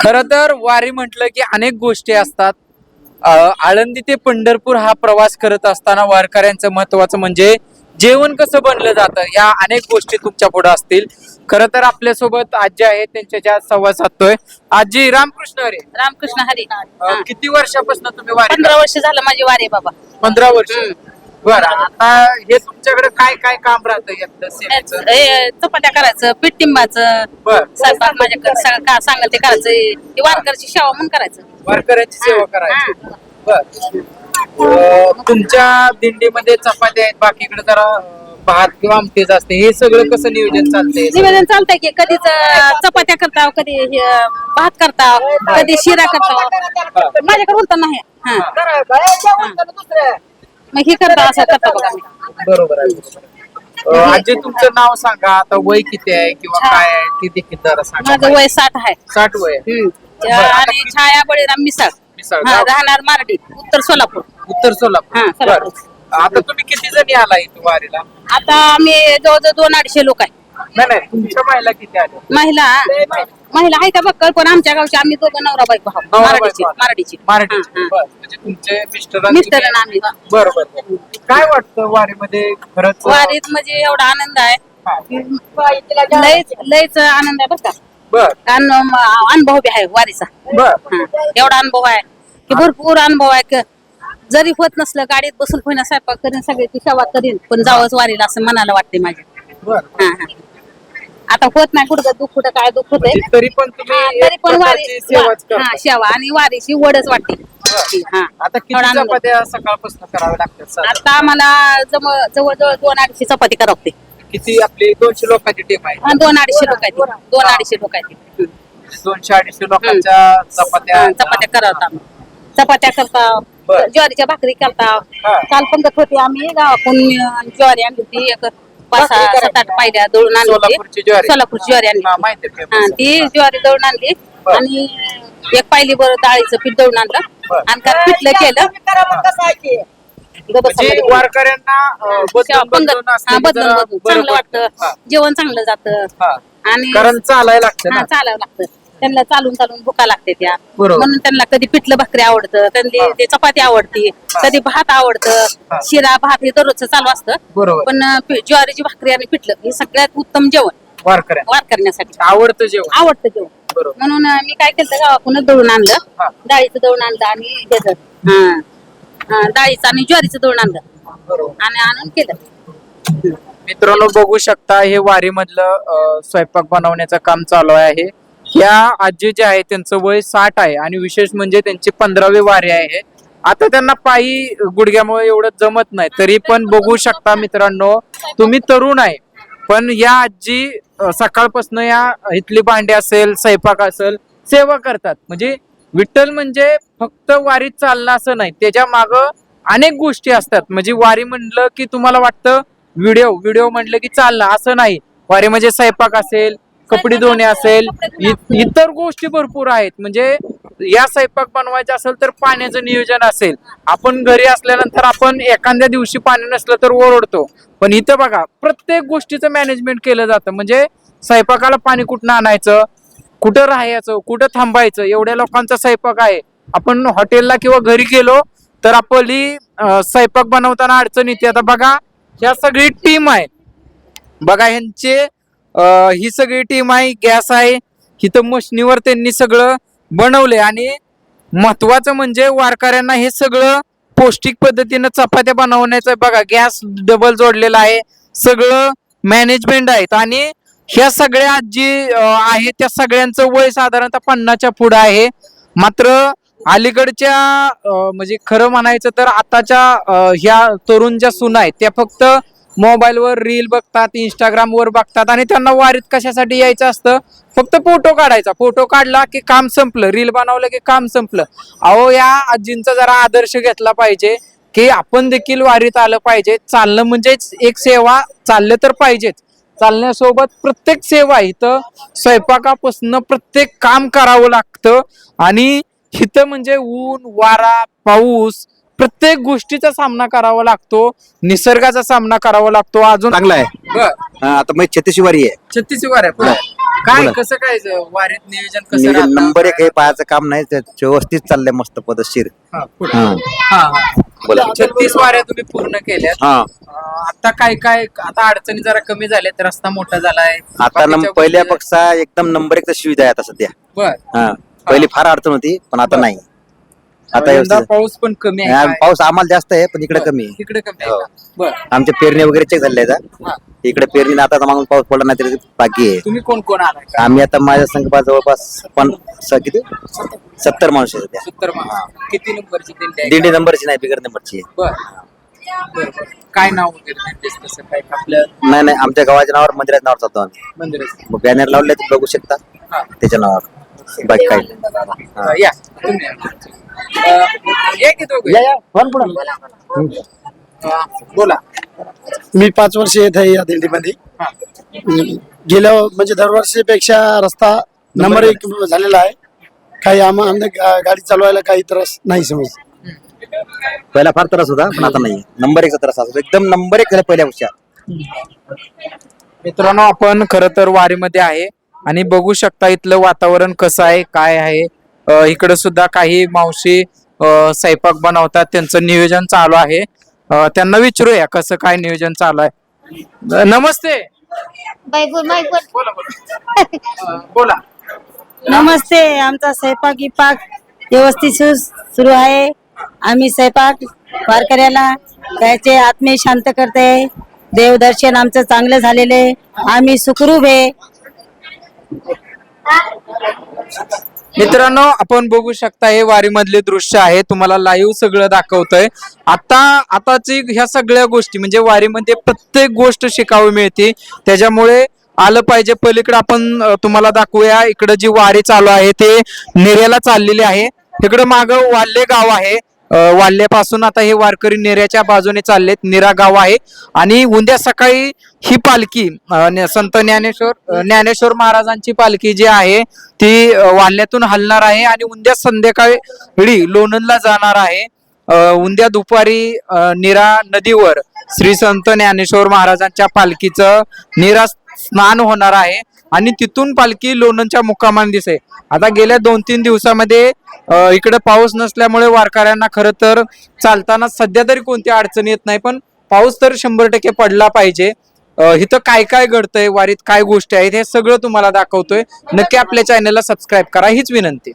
खर तर वारी म्हटलं की अनेक गोष्टी असतात. आळंदी ते पंढरपूर हा प्रवास करत असताना वारकऱ्यांचं महत्वाचं म्हणजे जेवण कसं बनलं जातं, या अनेक गोष्टी तुमच्या पुढे असतील. खर तर आपल्यासोबत आजी आहेत, त्यांच्या संवाद साधतोय. आजी, रामकृष्ण हरी. रामकृष्ण हरी. किती वर्षापासून तुम्ही वारी 15 वर्ष झालं माझी वारी बाबा. 15 वर्ष. बरं, आता हे तुमच्याकडे काय काय काम राहतं यातलं सेवेचं? चपात्या करायचं, पीठ टिंबाचं, बर, स्वयंपाक माझ्याकडे सगळं का सांगाल ते करायचं. हे वारकरची सेवा म्हणून करायचं. वारकऱ्यांची सेवा करायची. बर. तुमच्या दिंडीमध्ये चपात्या आहेत, बाकीकडे जरा भात किंवा आमटीच असते, हे सगळं कसं नियोजन चालतंय? निवेदन चालतंय की कधीच चपात्या करताव, कधी भात करताव, कधी शिरा करताव. माझ्याकडे उलट नाही. मग हे करता असं करता बघा मी. बरोबर आहे. आजी, तुमचं नाव सांगा, आता वय किती आहे किंवा काय आहे ते देखील जरा सांगा. माझं वय 60 आहे. 60 वय आहे. आणि छाया बळीराम मिसाळ. मिसाळ हा, गाव? राहणार मारडी, उत्तर सोलापूर. उत्तर सोलापूर. हा, सोलापूर. बरं. आता तुम्ही किती जणी आला इथं वारीला? आता आम्ही जवळजवळ 200-250 लोक आहे. नाही, तुमच्या महिला किती आल्या? महिला महिला आहे का बक्कल, पण आमच्या गावची आम्ही दोघं नवरा बायको आहोत. नवरा मारडीची बायको. मारडीची. मराठी. हा, हा. बरं. म्हणजे तुमचे मिस्टर मिस्टर आणि आम्ही. बरोबर. काय वाटतं वारीमध्ये खरंच? वारीत म्हणजे एवढा आनंद आहे, हा. लयच आनंद आहे बरं का. बर अनुभव बी आहे वारीचा. बर. हा. एवढा अनुभव आहे की भरपूर अनुभव आहे की जरी होत नसलं गाडीत बसून कोणी स्वयंपाक करीन, सगळ्याची सेवा करीन, पण जावंच वारीला असं मनाला वाटते माझ्या. बर. हा, हा. आता होत नाही कुठं दुःख, कुठं काय दुःख होतंय. म्हणजे तरी पण तुम्ही तरी एक पण प्रकारची सेवाच करता. हा, सेवा आणि वारीची वडच वाटते. हा. आता किती एवढा आनंद. चपात्या सकाळपासून कराव्या लागतात साधारण? आता आम्हाला जवळजवळ 200-250 चपाती करावते. किती आपली 200 लोकांची टीम आहे? 200-250 लोक आहेत. 200-250 लोक आहेत. 200-250 लोकांच्या चपात्या चपात्या करता, चपात्या करता, बर. ज्वारीच्या भाकरी करता. हा. काल पंगत होती, आम्ही गावातून ज्वारी आणली होती. एक 5-6-7-8 पायल्या दळून आणली सोलापूरची होती. ज्वारी? सोलापूरची ज्वारी आणली. हा, माहिती आहे. हा, ती ज्वारी दळून आणली बर. आणि एक पायली बरं डाळीचं पीठ दळून आणलं बर. आणि काय पिठलं केलं. म्हणजे वारकऱ्यांना बदलून पंगत असलं की बदलून जरा बदलून बरं चांगलं पडतं. वाटतं, हा. जेवण चांगलं जातं. हा. आणि कारण चालायला लागतं हा, ना. चालावं लागतं त्यांना, चालून चालून भुका लागते त्या. बरोबर. म्हणून त्यांना कधी पिठलं भाकरी आवडतं, त्यांनी हा. ते चपाती आवडती, कधी भात आवडतं, हा. शिरा भात हे दररोजचं चालू असतं. बरोबर. पण ज्वारीची भाकरी आणि पिठलं हे सगळ्यात उत्तम जेवण वारकऱ्यांना वार करण्यासाठी आवडतं जेवण. आवडतं जेवण. बरोबर. म्हणून मी काय केलं, गावाकडून दळून हा. आणलं, डाळीचं दळून आणलं आणि ह्याचं डाळीचं आणि ज्वारीचं दळून आणलं बरोबर. आणि आणून केलं. मित्रांनो, बघू शकता हे वारी मधलं स्वयंपाक बनवण्याचं काम चालू आहे. ह्या आजी जे आहे त्यांचं वय 60 आहे आणि विशेष म्हणजे त्यांची 15वी वारी आहे. आता त्यांना पायी गुडघ्यामुळे एवढं जमत नाही, तरी पण बघू शकता मित्रांनो, तुम्ही तरुण आहे पण या आजी सकाळपासून या इथली भांडी असेल, स्वयंपाक असेल, सेवा करतात. म्हणजे विठ्ठल म्हणजे फक्त वारीत चालणं असं नाही, त्याच्या माग अनेक गोष्टी असतात. म्हणजे वारी म्हणलं की तुम्हाला वाटतं व्हिडिओ म्हणलं की चालणं, असं नाही. वारी म्हणजे स्वयंपाक असेल, कपडे धुणे असेल, इतर गोष्टी भरपूर आहेत. म्हणजे या स्वयंपाक बनवायचा असेल तर पाण्याचं नियोजन असेल. आपण घरी असल्यानंतर आपण एखाद्या दिवशी पाणी नसलं तर ओरडतो, पण इथं बघा प्रत्येक गोष्टीचं मॅनेजमेंट केलं जातं. म्हणजे स्वयंपाकाला पाणी कुठं आणायचं, कुठं राहायचं, कुठं थांबायचं, एवढ्या लोकांचा स्वयंपाक आहे. आपण हॉटेलला किंवा घरी गेलो तर आपली स्वयंपाक बनवताना अडचण येते. आता बघा ह्या सगळी टीम आहे, बघा ह्यांचे ही सगळी टीम आहे. गॅस आहे इथं, मशनीवर त्यांनी सगळं बनवले. आणि महत्वाचं म्हणजे वारकऱ्यांना हे सगळं पौष्टिक पद्धतीनं चपात्या बनवण्याचं बघा, गॅस डबल जोडलेला आहे, सगळं मॅनेजमेंट आहेत. आणि ह्या सगळ्या जी आहेत त्या सगळ्यांचं वय साधारणतः 50च्या पुढे आहे. मात्र अलीकडच्या म्हणजे खरं म्हणायचं तर आताच्या ह्या तरुण ज्या सुना आहेत त्या फक्त मोबाईलवर रील बघतात, इंस्टाग्रामवर बघतात आणि त्यांना वारीत कशासाठी यायचं असतं, फक्त फोटो काढायचा. फोटो काढला की काम संपलं, रील बनवलं की काम संपलं. अहो, या आजींचा जरा आदर्श घेतला पाहिजे की आपण देखील वारीत आलं पाहिजे. चालणं म्हणजे एक सेवा, चाललं तर पाहिजेच. चालण्यासोबत प्रत्येक सेवा, इथं स्वयंपाकापासून प्रत्येक काम करावं लागतं. आणि इथं म्हणजे ऊन, वारा, पाऊस, प्रत्येक गोष्टीचा सामना करावा लागतो, निसर्गाचा सामना करावा लागतो. अजून चांगला आहे. आता मग 36 वारी आहे. 36 वार आहे पुढे. काय बोला. कसं काय वारीत नियोजन कसं नियोजन राहतं? नंबर एक हे पाहायचं काम नाही ते व्यवस्थित चाललंय मस्त पद्धतशीर. हा, पुढे. हा. हा, हा. बोला. 36 वाऱ्या तुम्ही पूर्ण केल्यात. हा आता काय काय आता अडचणी जरा कमी झाल्यात, रस्ता मोठा झालाय. आता बाकीच्या पहिल्या गोष्टी- पेक्षा एकदम नंबर एक सुविधा आहे आता सध्या. बर हा पहिली फार अडचण होती पण आता बर. नाही. आता यंदा व्यवस्थित पाऊस पण कमी आहे हा, काय? पाऊस आम्हाला जास्त आहे पण इकडे बर. कमी आहे. इकडे कमी हो. आहे का? बर आमच्या पेरणी वगैरे चेक झाले हा. इकडे पेरणी आता मागून पाऊस पडला नाही तरी बाकी आहे. तुम्ही कोण कोण आलाय का? आम्ही आता माझ्या संघ जवळपास किती 70 माणूस आहे सध्या. 70 माणसं. किती नंबरची दिंडी आहे? दिंडी नंबरची नाही बिगर नंबरची आहे. बर बर, बर. काय नाव वगैरे दिंडीचं कसं काय आपलं नाही नाही आमच्या गावाच्या नावावर मंदिराच्या नावावर चालतो आम्ही. मंदिराचं? मग बॅनर लावले तुम्ही बघू शकता हा. त्याच्या नावावर बाकी काही नाही. या तुम्ही या की दोघं. बोला. मी 5 वर्ष येत आहे या दिंडीमध्ये. हा. गेल्या म्हणजे दरवर्षीपेक्षा रस्ता नंबर 1 झालेला आहे. काही आम्हाला गाडी चालवायला काही त्रास नाही समज. पहिला फार त्रास होता पण आता नाही नंबर 1चा त्रास असतो एकदम नंबर 1 झाला पहिल्या वर्षात. मित्रांनो आपण खर तर वारीमध्ये आहे आणि बघू शकता इथलं वातावरण कसं आहे काय आहे. इकडे सुद्धा काही मावशी स्वयंपाक बनवतात, त्यांचं नियोजन चालू आहे. त्यांना विचारूया कसं काय नियोजन चालू आहे. नमस्ते. बोला बोला. बोला. नमस्ते. आमचा स्वयंपाक गिपाक व्यवस्थित सुरू आहे. आम्ही स्वयंपाक वारकऱ्याला त्याचे आत्मे शांत करते. देवदर्शन आमचं चांगलं झालेले, आम्ही सुखरूप आहे. मित्रांनो आपण बघू शकता हे वारीमधले दृश्य आहे, तुम्हाला लाईव्ह सगळं दाखवतोय. आताची ह्या सगळ्या गोष्टी म्हणजे वारीमध्ये प्रत्येक गोष्ट शिकावी मिळते, त्याच्यामुळे आलं पाहिजे. पलीकडे आपण तुम्हाला दाखवूया, इकडे जी वारी चालू आहे ते नेऱ्याला चाललेली आहे. इकडे मागं वाल्हे गाव आहे, वाल्ह्यापासून आता हे वारकरी नेऱ्याच्या बाजूने चाललेत. नेरा गाव आहे आणि उद्या सकाळी ही पालखी संत ज्ञानेश्वर महाराजांची पालखी जी आहे ती वाल्ह्यातून हलणार आहे आणि उद्या संध्याकाळी लोणंदला जाणार आहे. उद्या दुपारी नीरा नदीवर श्री संत ज्ञानेश्वर महाराजांच्या पालखीचं नीरा स्नान होणार आहे आणि तिथून पालखी लोणंदच्या मुक्कामाला दिसे. आता गेल्या 2-3 दिवसामध्ये इकडे पाऊस नसल्यामुळे वारकऱ्यांना खरं तर चालताना सध्या तरी कोणती अडचण येत नाही, पण पाऊस तर 100% पडला पाहिजे. इथं काय काय घडतंय वारीत, काय गोष्टी आहेत हे सगळं तुम्हाला दाखवतोय. नक्की आपल्या चॅनलला सबस्क्राईब करा हीच विनंती.